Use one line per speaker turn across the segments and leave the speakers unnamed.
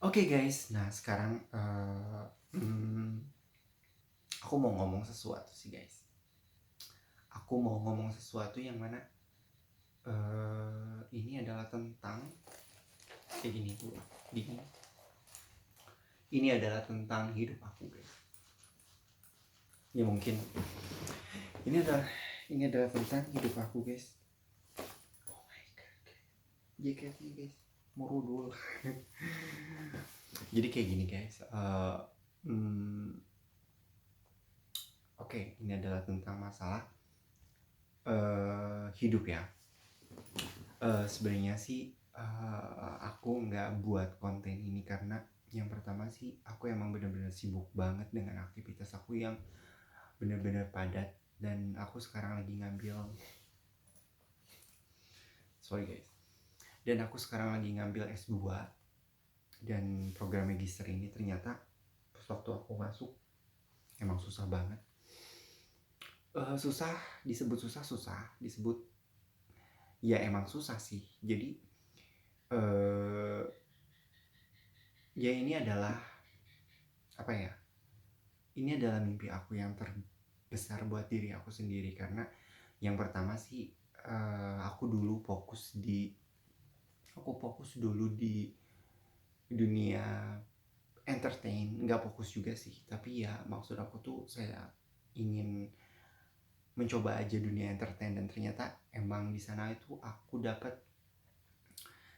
Oke guys, nah sekarang aku mau ngomong sesuatu sih guys. Aku mau ngomong sesuatu yang mana ini adalah tentang kayak gini dulu. Gini. Ini adalah tentang hidup aku guys. Ya mungkin ini adalah tentang hidup aku guys. Oh my god, jaketnya guys, merudul. Jadi kayak gini guys. Oke, ini adalah tentang masalah hidup ya. Sebenarnya sih aku nggak buat konten ini karena yang pertama sih aku emang bener-bener sibuk banget dengan aktivitas aku yang bener-bener padat, dan aku sekarang lagi ngambil S2, dan program magister ini ternyata pas waktu aku masuk emang susah banget. Susah disebut ya, emang susah sih. Jadi ya ini adalah apa ya, ini adalah mimpi aku yang terbesar buat diri aku sendiri. Karena yang pertama sih aku fokus dulu di dunia entertain. Nggak fokus juga sih, tapi ya maksud aku tuh saya ingin mencoba aja dunia entertain, dan ternyata emang di sana itu aku dapat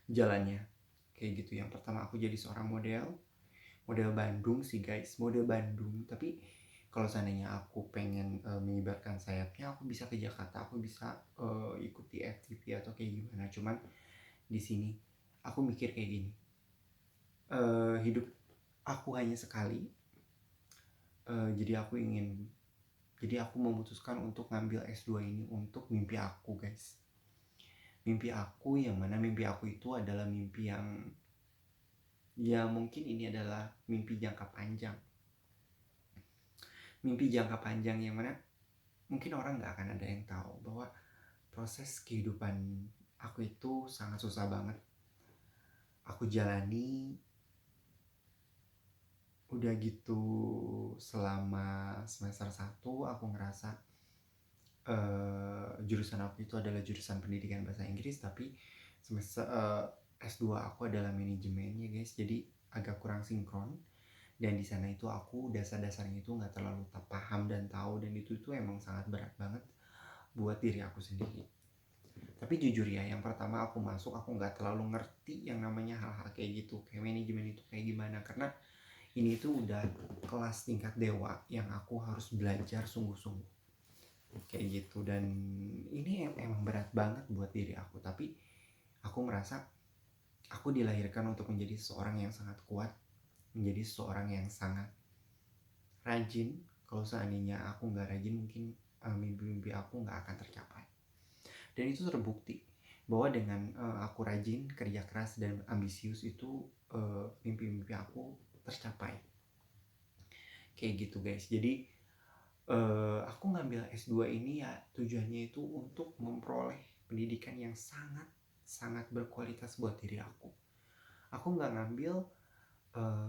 jalannya kayak gitu. Yang pertama aku jadi seorang model Bandung sih guys, model Bandung. Tapi kalau seandainya aku pengen mengibarkan sayapnya, aku bisa ke Jakarta, aku bisa ikuti FTV atau kayak gimana. Cuman di sini aku mikir kayak gini, hidup aku hanya sekali. Jadi aku memutuskan untuk ngambil S2 ini untuk mimpi aku guys. Mimpi aku yang mana mimpi aku itu adalah mimpi yang, ya mungkin ini adalah mimpi jangka panjang. Mimpi jangka panjang yang mana mungkin orang gak akan ada yang tahu bahwa proses kehidupan aku itu sangat susah banget. Aku jalani udah gitu selama semester 1 aku ngerasa jurusan aku itu adalah jurusan pendidikan bahasa Inggris, tapi semester S2 aku adalah manajemen ya guys. Jadi agak kurang sinkron, dan di sana itu aku dasar-dasarnya itu nggak terlalu paham dan tahu, dan itu emang sangat berat banget buat diri aku sendiri. Tapi jujur ya, yang pertama aku masuk aku nggak terlalu ngerti yang namanya hal-hal kayak gitu, kayak manajemen itu kayak gimana, karena ini tuh udah kelas tingkat dewa yang aku harus belajar sungguh-sungguh kayak gitu. Dan ini emang berat banget buat diri aku, tapi aku merasa aku dilahirkan untuk menjadi seseorang yang sangat kuat, menjadi seseorang yang sangat rajin. Kalau seandainya aku nggak rajin, mungkin mimpi-mimpi aku nggak akan tercapai. Dan itu terbukti bahwa dengan aku rajin, kerja keras, dan ambisius itu mimpi-mimpi aku tercapai kayak gitu guys. Jadi aku ngambil S2 ini ya tujuannya itu untuk memperoleh pendidikan yang sangat sangat berkualitas buat diri aku. Aku nggak ngambil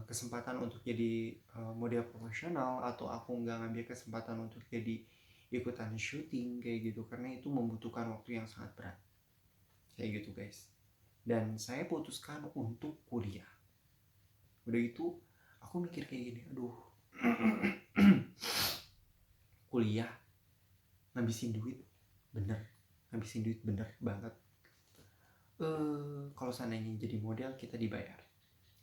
kesempatan untuk jadi model profesional, atau aku nggak ngambil kesempatan untuk jadi ikutan syuting kayak gitu, karena itu membutuhkan waktu yang sangat berat kayak gitu guys. Dan saya putuskan untuk kuliah. Udah itu aku mikir kayak gini, aduh, kuliah ngabisin duit bener banget. Kalau seandainya jadi model kita dibayar,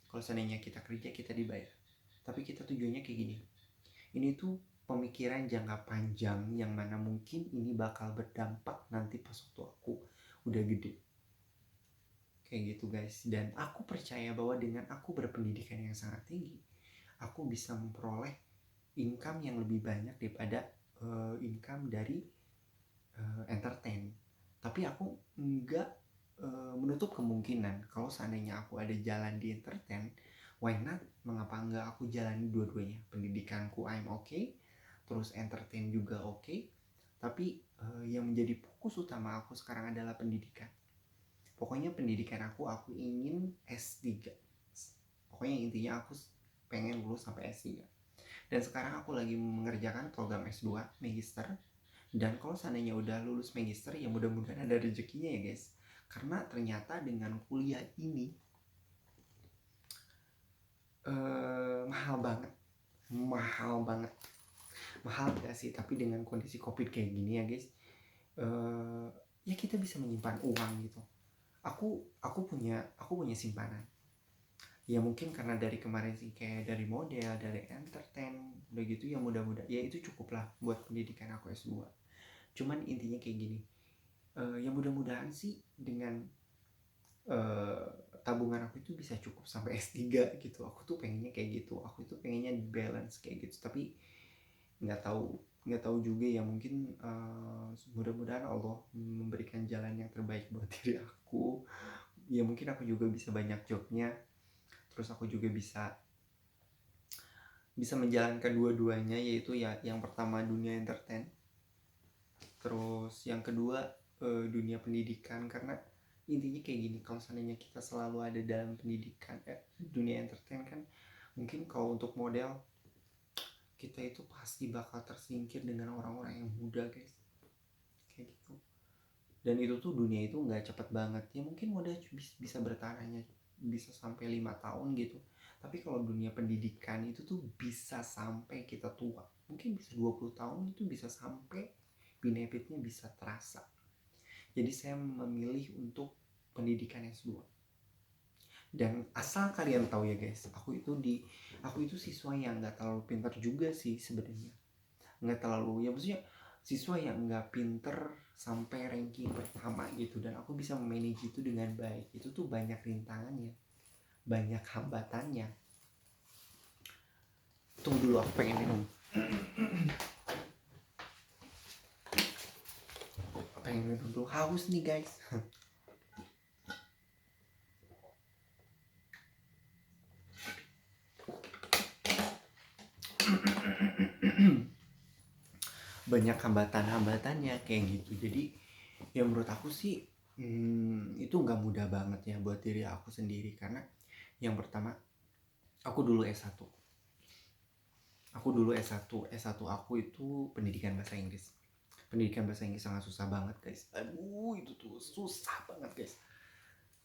kalau seandainya kita kerja kita dibayar, tapi kita tujuannya kayak gini. Ini tuh pemikiran jangka panjang yang mana mungkin ini bakal berdampak nanti pas waktu aku udah gede kayak gitu guys. Dan aku percaya bahwa dengan aku berpendidikan yang sangat tinggi, aku bisa memperoleh income yang lebih banyak daripada income dari entertain. Tapi aku nggak menutup kemungkinan kalau seandainya aku ada jalan di entertain, why not? Mengapa enggak aku jalani dua-duanya? Pendidikanku I'm okay, terus entertain juga okay. Tapi yang menjadi fokus utama aku sekarang adalah pendidikan. Pokoknya pendidikan aku ingin S3. pokoknya intinya aku pengen lulus sampai S3. Dan sekarang aku lagi mengerjakan program S2 Magister. Dan kalau seandainya udah lulus Magister, ya mudah-mudahan ada rezekinya ya guys. Karena ternyata dengan kuliah ini mahal banget. Mahal gak sih? Tapi dengan kondisi COVID kayak gini ya guys, ya kita bisa menyimpan uang gitu. Aku punya simpanan. Ya mungkin karena dari kemarin sih kayak dari model, dari entertain, udah gitu ya mudah-mudahan ya itu cukup lah buat pendidikan aku S2. Cuman intinya kayak gini, ya mudah-mudahan sih dengan uh, tabungan aku itu bisa cukup sampai S3 gitu. Aku tuh pengennya kayak gitu, aku tuh pengennya balance kayak gitu. Tapi nggak tahu juga ya, mungkin mudah-mudahan Allah memberikan jalan yang terbaik buat diri aku. Ya mungkin aku juga bisa banyak jobnya, terus aku juga bisa menjalankan dua-duanya, yaitu ya yang pertama dunia entertain, terus yang kedua dunia pendidikan. Karena intinya kayak gini, kalau seandainya kita selalu ada dalam pendidikan dunia entertain kan, mungkin kalau untuk model kita itu pasti bakal tersingkir dengan orang-orang yang muda guys, kayak gitu. Dan itu tuh dunia itu nggak cepet banget ya, mungkin model bisa bertahan hanya bisa sampai 5 tahun gitu. Tapi kalau dunia pendidikan itu tuh bisa sampai kita tua, mungkin bisa 20 tahun, itu bisa sampai benefitnya bisa terasa. Jadi saya memilih untuk pendidikan S2. Dan asal kalian tahu ya guys, aku itu siswa yang nggak terlalu pintar juga sih sebenarnya. Nggak terlalu, ya maksudnya siswa yang nggak pinter sampai ranking pertama gitu. Dan aku bisa memanage itu dengan baik. Itu tuh banyak rintangannya, banyak hambatannya. Tunggu dulu, aku pengen minum. Pengen minum dulu, haus nih guys. Banyak hambatan-hambatannya kayak gitu. Jadi ya menurut aku sih itu nggak mudah banget ya buat diri aku sendiri. Karena yang pertama, aku dulu S1 aku itu pendidikan bahasa Inggris. Pendidikan bahasa Inggris sangat susah banget guys. Aduh, itu tuh susah banget guys.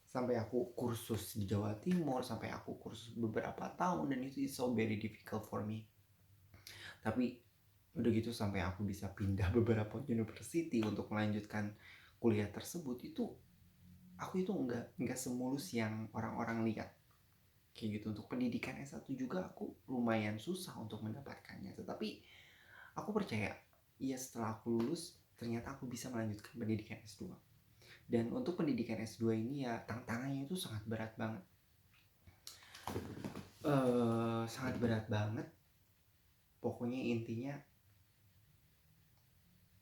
Sampai aku kursus di Jawa Timur, sampai aku kursus beberapa tahun, dan itu is so very difficult for me. Tapi udah gitu sampai aku bisa pindah beberapa university untuk melanjutkan kuliah tersebut, itu aku itu nggak semulus yang orang-orang lihat kayak gitu. Untuk pendidikan S1 juga aku lumayan susah untuk mendapatkannya, tetapi aku percaya ya setelah aku lulus ternyata aku bisa melanjutkan pendidikan S2. Dan untuk pendidikan S2 ini ya tantangannya itu sangat berat banget. Sangat berat banget. Pokoknya intinya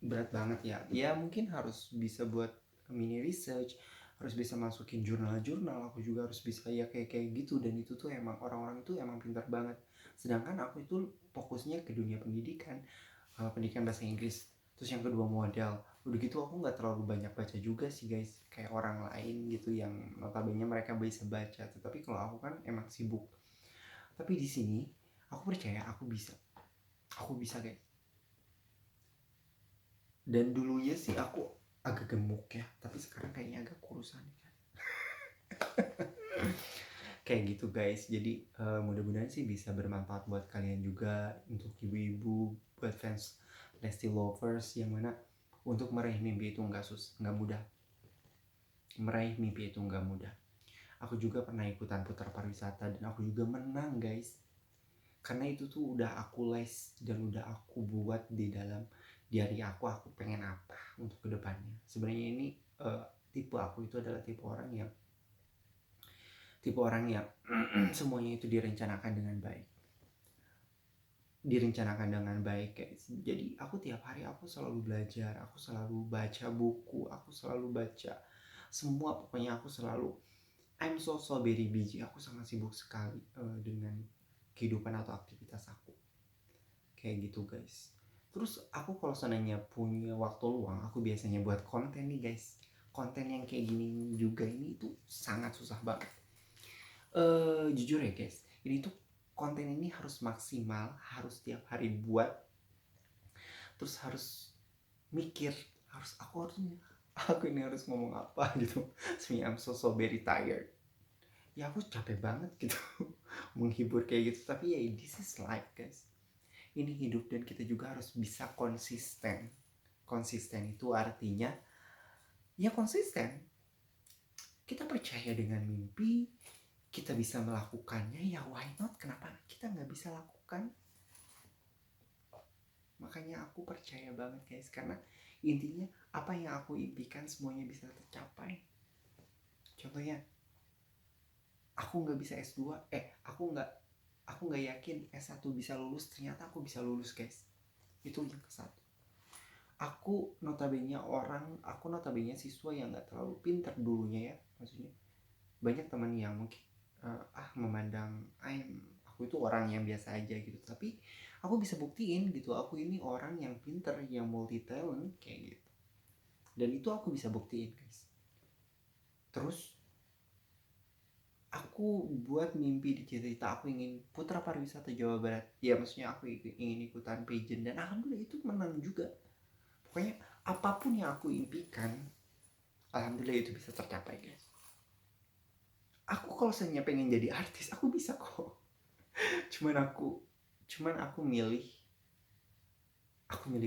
berat banget ya. Ya mungkin harus bisa buat mini research, harus bisa masukin jurnal-jurnal, aku juga harus bisa ya kayak gitu. Dan itu tuh emang orang-orang itu emang pintar banget. Sedangkan aku itu fokusnya ke dunia pendidikan, pendidikan bahasa Inggris. Terus yang kedua modal. Udah gitu aku nggak terlalu banyak baca juga sih guys, kayak orang lain gitu yang notabene mereka bisa baca. Tetapi kalau aku kan emang sibuk. Tapi di sini aku percaya aku bisa guys. Dan dulunya sih aku agak gemuk ya, tapi sekarang kayaknya agak kurusan kan. Kayak gitu guys. Jadi mudah-mudahan sih bisa bermanfaat buat kalian juga, untuk ibu-ibu, buat fans Lesti lovers, yang mana untuk meraih mimpi itu nggak mudah. Meraih mimpi itu nggak mudah. Aku juga pernah ikutan putar pariwisata dan aku juga menang guys. Karena itu tuh udah aku les dan udah aku buat di dalam diary aku pengen apa untuk kedepannya. Sebenarnya ini tipe aku itu adalah tipe orang yang semuanya itu direncanakan dengan baik guys. Jadi aku tiap hari aku selalu belajar, aku selalu baca buku, aku selalu baca semua. Pokoknya aku selalu I'm so very busy. Aku sangat sibuk sekali dengan kehidupan atau aktivitas aku kayak gitu guys. Terus aku kalau seandainya punya waktu luang, aku biasanya buat konten nih guys. Konten yang kayak gini juga ini tuh sangat susah banget. Jujur ya guys, ini tuh konten ini harus maksimal, harus tiap hari buat, terus harus mikir, aku ini harus ngomong apa gitu. So I'm so very tired. Ya aku capek banget gitu menghibur kayak gitu, tapi ya this is life guys. Ini hidup dan kita juga harus bisa konsisten. Konsisten itu artinya ya konsisten. Kita percaya dengan mimpi, kita bisa melakukannya, ya why not? Kenapa kita nggak bisa lakukan? Makanya aku percaya banget guys, karena intinya apa yang aku impikan semuanya bisa tercapai. Contohnya, aku nggak bisa S2, aku nggak yakin S1 bisa lulus, ternyata aku bisa lulus guys. Itu yang ke-1. Aku notabene siswa yang nggak terlalu pintar dulunya ya, maksudnya banyak teman yang mungkin memandang aku itu orang yang biasa aja gitu, tapi aku bisa buktiin gitu, aku ini orang yang pintar, yang multi talent kayak gitu, dan itu aku bisa buktiin guys. Terus aku buat mimpi di cita-cita aku ingin putra pariwisata Jawa Barat ya, maksudnya aku ingin ikutan pageant, dan alhamdulillah itu menang juga. Pokoknya apapun yang aku impikan, alhamdulillah itu bisa tercapai guys. Aku kalau misalnya pengen jadi artis, aku bisa kok. cuman aku milih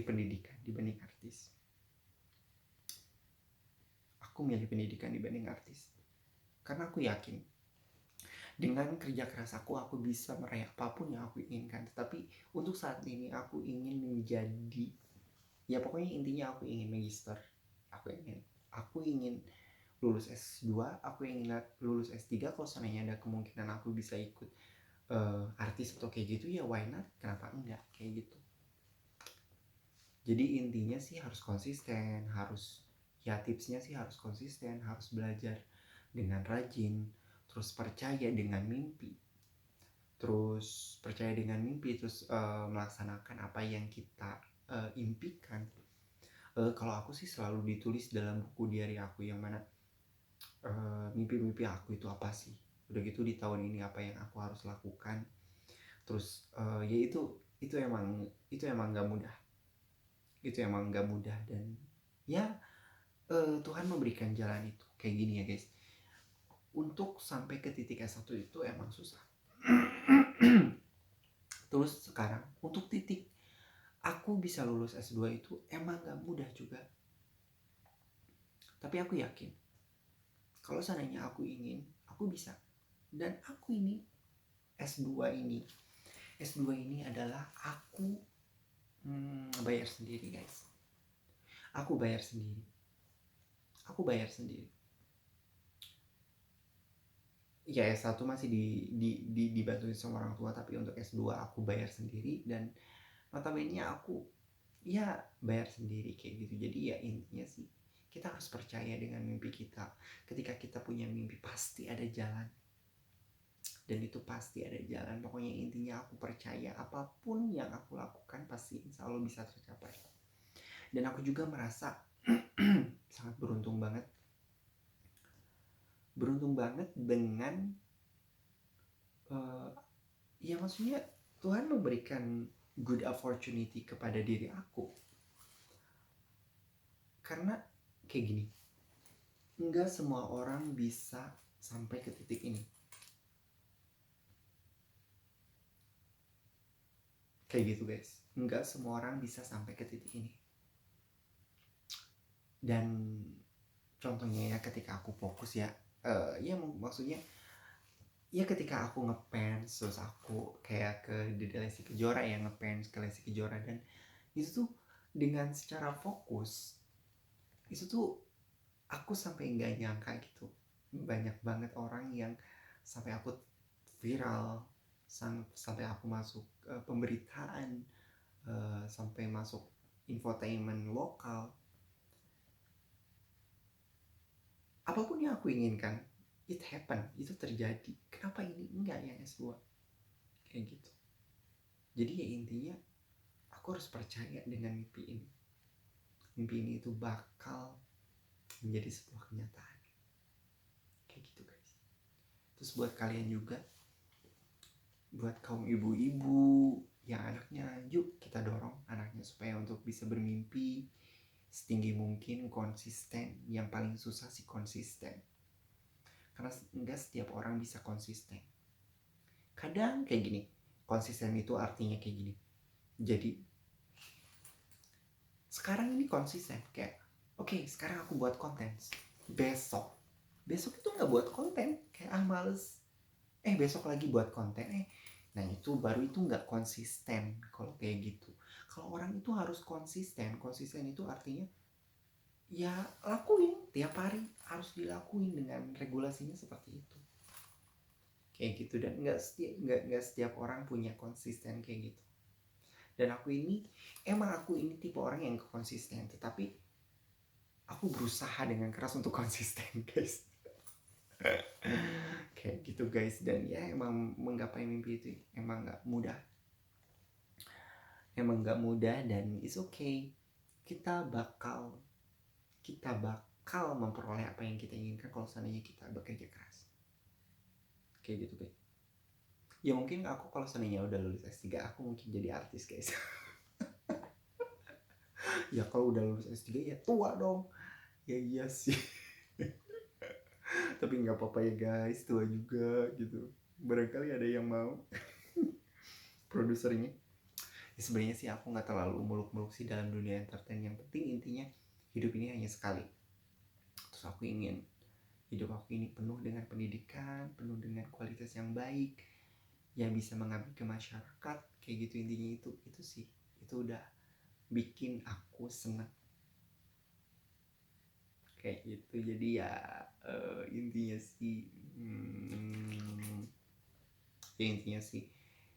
pendidikan dibanding artis. Karena aku yakin dengan kerja keras aku bisa meraih apapun yang aku inginkan. Tetapi untuk saat ini aku ingin menjadi, ya pokoknya intinya aku ingin magister. Aku ingin lulus S2, aku ingin lulus S3. Kalau seandainya ada kemungkinan aku bisa ikut artis atau kayak gitu, ya why not? Kenapa enggak kayak gitu. Jadi intinya sih harus konsisten, tipsnya sih harus konsisten, harus belajar dengan rajin, terus percaya dengan mimpi, terus melaksanakan apa yang kita impikan. Kalau aku sih selalu ditulis dalam buku diary aku, yang mana mimpi-mimpi aku itu apa sih, udah gitu di tahun ini apa yang aku harus lakukan. Terus ya itu emang gak mudah, dan ya Tuhan memberikan jalan itu kayak gini ya guys. Untuk sampai ke titik S1 itu emang susah. Terus sekarang untuk titik aku bisa lulus S2 itu emang gak mudah juga. Tapi aku yakin kalau seandainya aku ingin, aku bisa. Dan aku ini S2 ini adalah aku bayar sendiri guys. Aku bayar sendiri. Ya S1 masih dibantuin sama orang tua, tapi untuk S2 aku bayar sendiri, dan notabene aku ya bayar sendiri kayak gitu. Jadi ya intinya sih kita harus percaya dengan mimpi kita. Ketika kita punya mimpi pasti ada jalan, dan itu pasti ada jalan. Pokoknya intinya aku percaya apapun yang aku lakukan pasti insya Allah bisa tercapai. Dan aku juga merasa sangat beruntung banget dengan ya maksudnya Tuhan memberikan good opportunity kepada diri aku. Karena kayak gini, enggak semua orang bisa sampai ke titik ini. Kayak gitu guys, enggak semua orang bisa sampai ke titik ini. Dan contohnya ya ketika aku fokus ya, ya maksudnya ya ketika aku ngefans, terus aku kayak ke Lesti Kejora ya, ngefans ke Lesti Kejora, dan itu tuh dengan secara fokus itu tuh aku sampai nggak nyangka gitu, banyak banget orang yang sampai aku viral, sampai aku masuk pemberitaan, sampai masuk infotainment lokal. Apapun yang aku inginkan, it happen, itu terjadi. Kenapa ini enggak yang S2? Kayak gitu. Jadi ya intinya aku harus percaya dengan mimpi ini. Mimpi ini itu bakal menjadi sebuah kenyataan. Kayak gitu guys. Terus buat kalian juga, buat kaum ibu-ibu yang anaknya, yuk kita dorong anaknya supaya untuk bisa bermimpi setinggi mungkin, konsisten. Yang paling susah sih konsisten, karena enggak setiap orang bisa konsisten. Kadang kayak gini, konsisten itu artinya kayak gini, jadi sekarang ini konsisten kayak oke, sekarang aku buat konten, besok itu nggak buat konten, kayak males, besok lagi buat konten, nah itu baru, itu nggak konsisten. Kalau kayak gitu, kalau orang itu harus konsisten. Konsisten itu artinya ya lakuin tiap hari, harus dilakuin dengan regulasinya seperti itu, kayak gitu. Dan nggak setiap orang punya konsisten kayak gitu. Dan aku ini tipe orang yang konsisten, tetapi aku berusaha dengan keras untuk konsisten, guys. Kayak gitu, guys. Dan ya emang menggapai mimpi itu emang nggak mudah, dan it's okay. Kita bakal memperoleh apa yang kita inginkan kalau seandainya kita bekerja keras, kayak gitu, guys. Ya mungkin aku kalau seandainya udah lulus S3, aku mungkin jadi artis, guys. Ya kalau udah lulus S3 ya tua dong. Ya iya sih. Tapi nggak apa-apa ya guys, tua juga gitu. Barangkali ada yang mau. Produsernya. Ya sebenarnya sih aku nggak terlalu muluk-muluk sih dalam dunia entertain. Yang penting intinya hidup ini hanya sekali. Terus aku ingin hidup aku ini penuh dengan pendidikan, penuh dengan kualitas yang baik, yang bisa mengabdi ke masyarakat, kayak gitu. Intinya itu sih, itu udah bikin aku senang, kayak gitu. Jadi ya intinya sih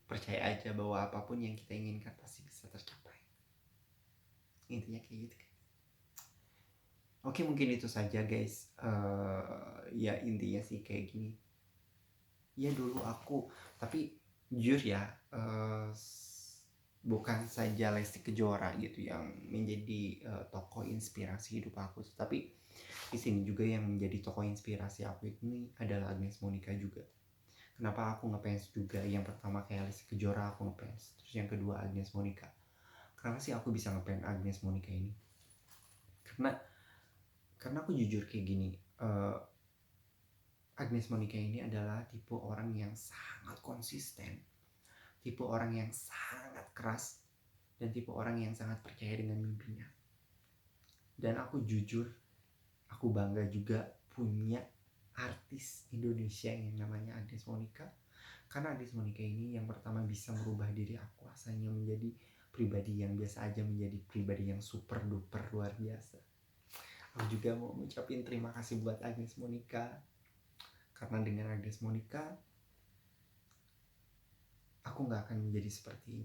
percaya aja bahwa apapun yang kita inginkan pasti bisa tercapai. Intinya kayak gitu. Oke, mungkin itu saja guys. Ya intinya sih kayak gini. Ya dulu aku, tapi jujur ya, bukan saja Lesti Kejora gitu yang menjadi tokoh inspirasi hidup aku, tapi di sini juga yang menjadi tokoh inspirasi aku ini adalah Agnes Monica juga. Kenapa aku ngefans juga? Yang pertama kayak Lesti Kejora aku ngefans, terus yang kedua Agnes Monica. Kenapa sih aku bisa ngefans Agnes Monica ini? Karena aku jujur kayak gini, Agnes Monica ini adalah tipe orang yang sangat konsisten, tipe orang yang sangat keras, dan tipe orang yang sangat percaya dengan mimpinya. Dan aku jujur, aku bangga juga punya artis Indonesia yang namanya Agnes Monica. Karena Agnes Monica ini yang pertama bisa merubah diri aku asalnya menjadi pribadi yang biasa aja menjadi pribadi yang super duper luar biasa. Aku juga mau ngucapin terima kasih buat Agnes Monica, karena dengan Agnes Monica aku gak akan menjadi seperti ini.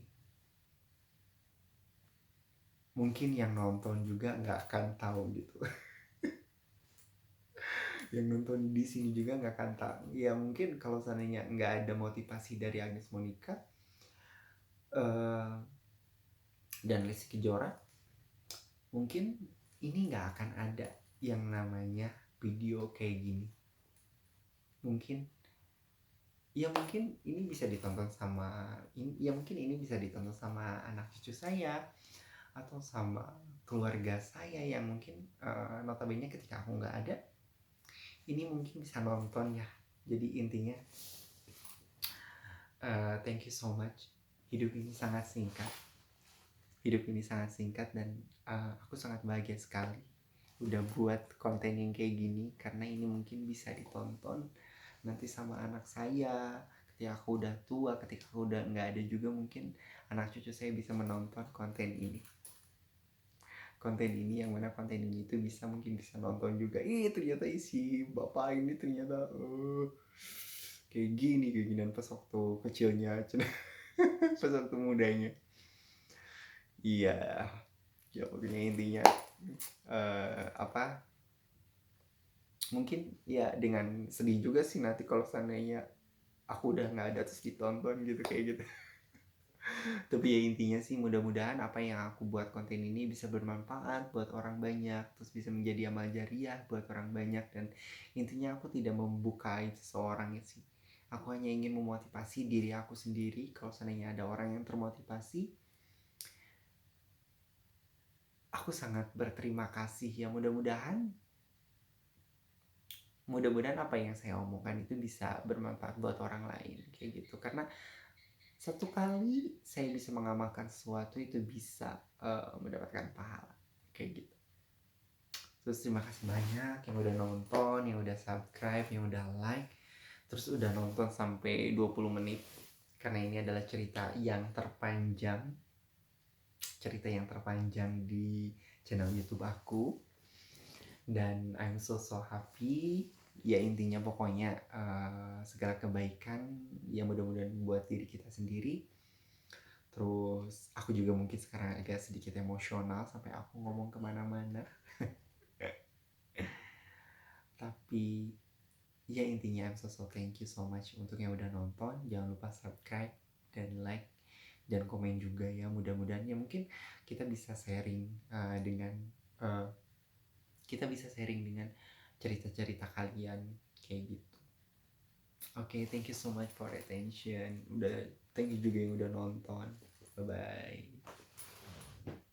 Mungkin yang nonton juga gak akan tahu gitu. Yang nonton di sini juga nggak akan tahu. Ya mungkin kalau seandainya nggak ada motivasi dari Agnes Monica dan Lesti Kejora, mungkin ini nggak akan ada yang namanya video kayak gini. Mungkin ini bisa ditonton sama anak cucu saya atau sama keluarga saya yang mungkin notabene ketika aku nggak ada, ini mungkin bisa nonton ya. Jadi intinya thank you so much. Hidup ini sangat singkat dan aku sangat bahagia sekali udah buat konten yang kayak gini, karena ini mungkin bisa ditonton nanti sama anak saya ketika aku udah tua, ketika aku udah nggak ada juga, mungkin anak cucu saya bisa menonton konten ini yang mana konten ini itu mungkin bisa nonton juga. Ternyata isi bapak ini ternyata kayak gini pas waktu kecilnya pas waktu mudanya. Iya ya, pokoknya intinya mungkin ya dengan sedih juga sih nanti kalau seandainya aku udah nggak ada terus ditonton gitu kayak gitu. Tapi ya intinya sih mudah-mudahan apa yang aku buat konten ini bisa bermanfaat buat orang banyak, terus bisa menjadi amal jariah buat orang banyak. Dan intinya aku tidak membuka seseorang sih, Aku hanya ingin memotivasi diri aku sendiri. Kalau seandainya ada orang yang termotivasi, aku sangat berterima kasih ya. Mudah-mudahan apa yang saya omongkan itu bisa bermanfaat buat orang lain kayak gitu. Karena satu kali saya bisa mengamalkan sesuatu itu bisa mendapatkan pahala kayak gitu. Terus terima kasih banyak yang udah nonton, yang udah subscribe, yang udah like, terus udah nonton sampai 20 menit. Karena ini adalah cerita yang terpanjang di channel YouTube aku. Dan I'm so happy. Ya intinya pokoknya segala kebaikan yang mudah-mudahan buat diri kita sendiri. Terus aku juga mungkin sekarang agak sedikit emosional sampai aku ngomong kemana-mana. Tapi ya intinya I'm so thank you so much untuk yang udah nonton. Jangan lupa subscribe dan like dan komen juga ya. Mudah-mudahan ya mungkin kita bisa sharing dengan cerita-cerita kalian kayak gitu. Oke, thank you so much for attention. Thank you juga yang udah nonton. Bye bye.